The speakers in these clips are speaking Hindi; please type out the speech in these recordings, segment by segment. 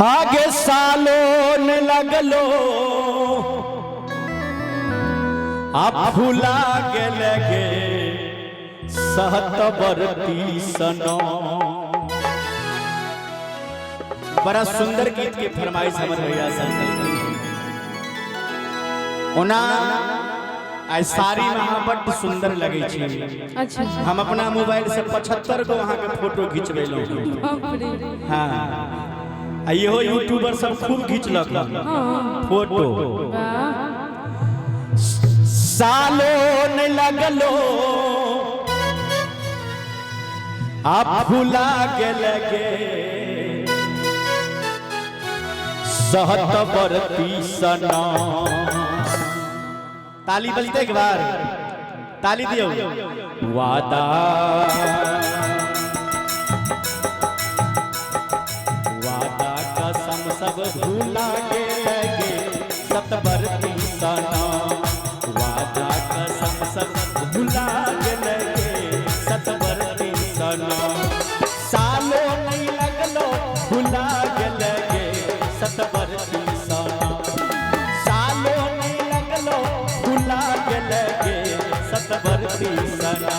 आगे सालों न लगलो आप भूला के लगे सहतबरती सनो। बड़ा सुंदर गीत की फरमाइश हमर भैया ओना आई सारी में बड़ सुंदर लगे छी। अच्छा हम अपना मोबाइल से 75 गो वहां के फोटो खिंचवेलो। हां इहो यूट्यूबर सब खूब खिंचलक फोटो। सालों न लगलो आप भूला के लगे सहतबरती सना। ताली बजते एक बार ताली दियो। वादा वादा कसम सब भूला के लगे सहतबरती सना। वादा कसम सब भूला के लगे सहतबरती सना। सालों नहीं लगलो भूला के लगे सहतबरती सना। सालों नहीं लगलो भूला के लगे सहतबरती सना।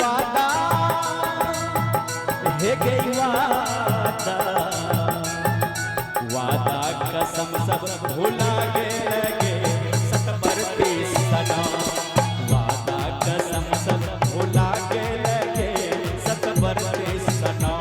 वादा हे गई वादा वादा कसम सब भूला के लगे सहतबरती सना। वादा कसम सब भूला के लगे सहतबरती सना।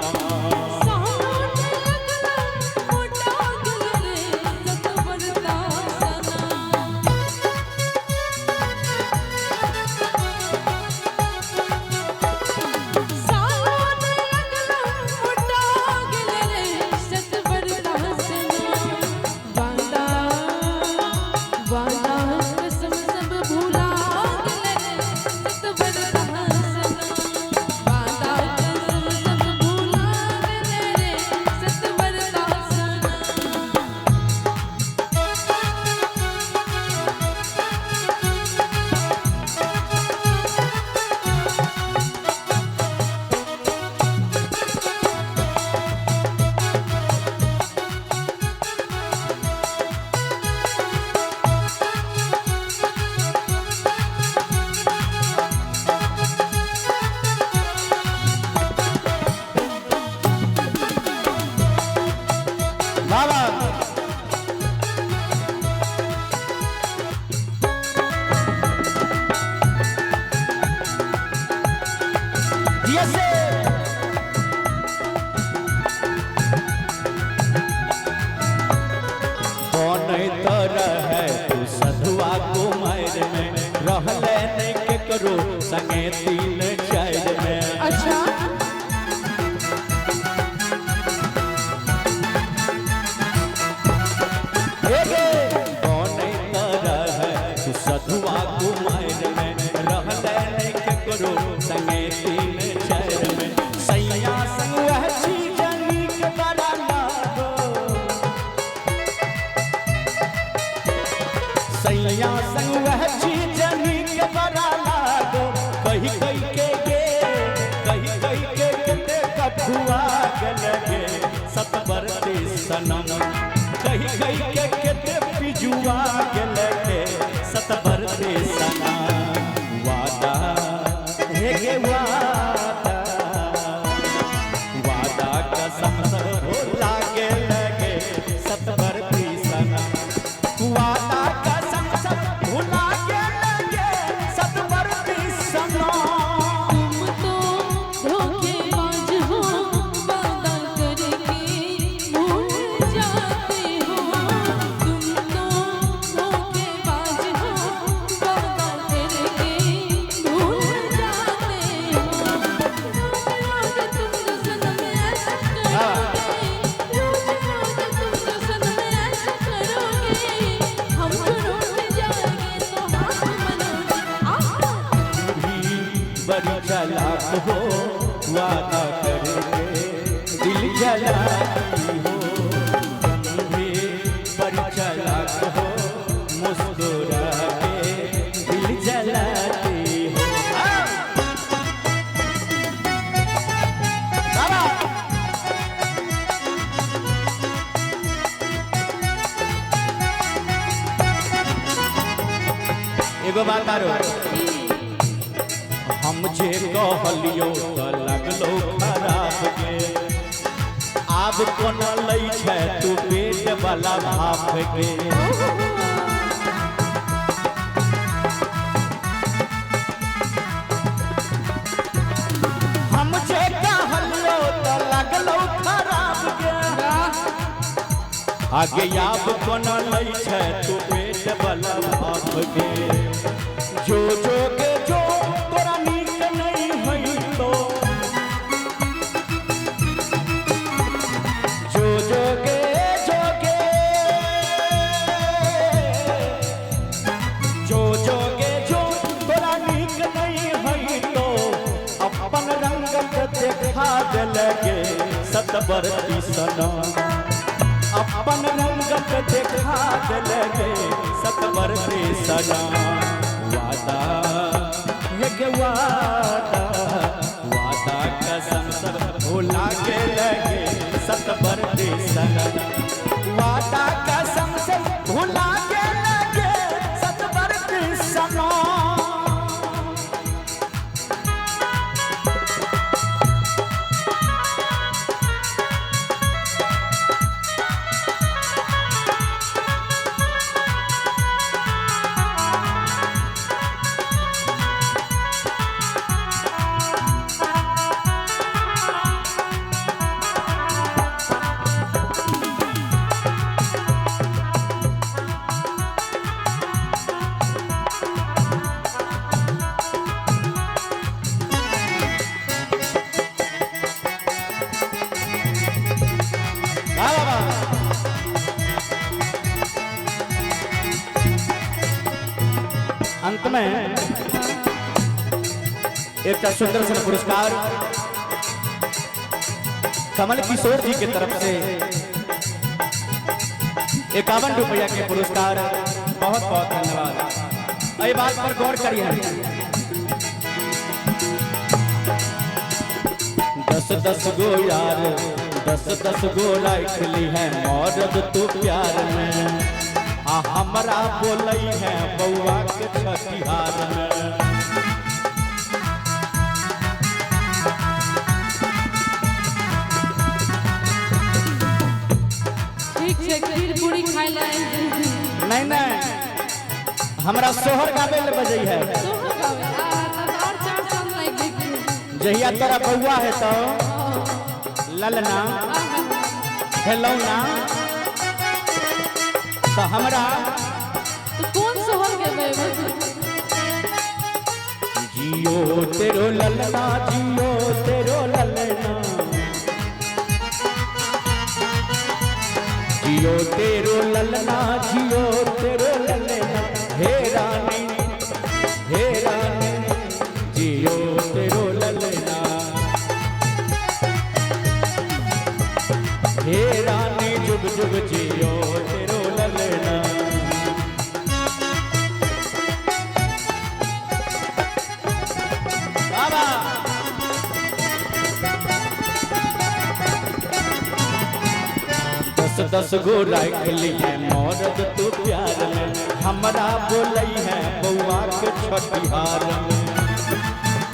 संगे तीन चार में। अच्छा कौन तरह है तू सधुआ कुमार में रहले के करो संगे तीन चार में। सैया संग वह चीज नीक बड़ा लागो। सैया संग वह चीज नीक बड़ा लागो। कही कही के कितने कठुआ के लगे सहतबरती सनम। कही कही के कितने पिजुआ के लगे सहतबरती सना। वादा हे गे वादा वादा कसम सब भूला के लगे सहतबरती सना। वादा कसम सब भूला के लगे सहतबरती सना। बड़ी चालाक हो वादा करके दिल जलाती हो। तुम भी बड़ी चालाक हो मुस्कुरा के दिल जलाती हो। एगो बात आरो हम जे कहलियो तो लगलो खराब के आब कोना लै छै तू पेट वाला भाप के हम जे कहलियो तो लगलो खराब के आगे आब कोना लै छै तू पेट वाला भाप के जो जो के जो तोरा नीक नहीं होई तो जो जो के जो के जो जो के जो तोरा नीक नहीं होई तो अपन रंगत देखा देलगे सतबरती सना अपन रंगत देखा देलगे सतबरती सना वादा एक वादा वादा कसम सब भुला के लगे सतबरती सनम वादा कसम सब भुला के लगे सतबरती सनम अंत में एक सुंदर सा पुरस्कार कमल किशोर जी की तरफ से 51 रुपया के पुरस्कार बहुत बहुत धन्यवाद। ये बात पर गौर करिए 10-10 गो यार 10-10 गो लाइक ली है मौरद तू प्यार में हमरा बोलई है बउआ के छठिहार में ठीक है खीर पूरी खाई ले नहीं नहीं हमरा सोहर गावे ले बजई है सोहर गावे और 4 साल लाइक देख जहिया तोरा बउआ है तो ललना हेलौना तो हमरा तो कौन सोहर गावे जियो तेरो ललना जियो तेरो ललना जियो तेरो ललना जियो तेरो ललना हे रानी जियो तेरो ललना हे रानी जुग जुग जियो तेरो ललना बाबा 10 गो राख ली है मौरद तू प्यार में हमरा बोलई है बउआ के छठिहार में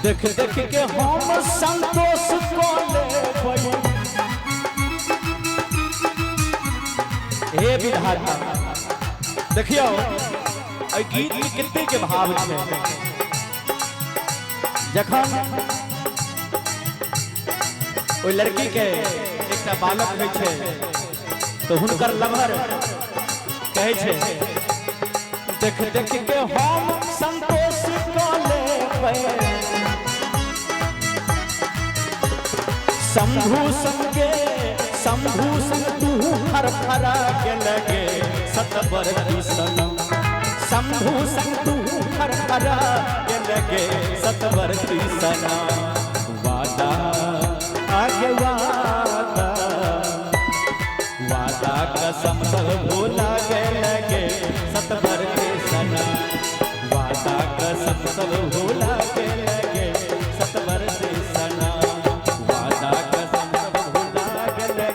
देख देख के हम संतोष को ले हे विधाता देखियो ए गीत में कितने के भाव है जखन ओई लड़की के एक बालक होइ छै तो हुनकर लभर कहे छै देख देख के हम संतोष को ले शंभू संग तू हर फरा के लगे सतबरती सनम शंभू संग तू हर फरा के लगे सतबरती सनम वादा आगे वादा कसम सब भूला के लगे सतबरती सनम वादा कसम सब भूला के लगे सतबरती सनम वादा कसम सब भूला के लगे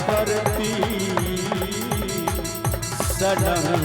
करती सनम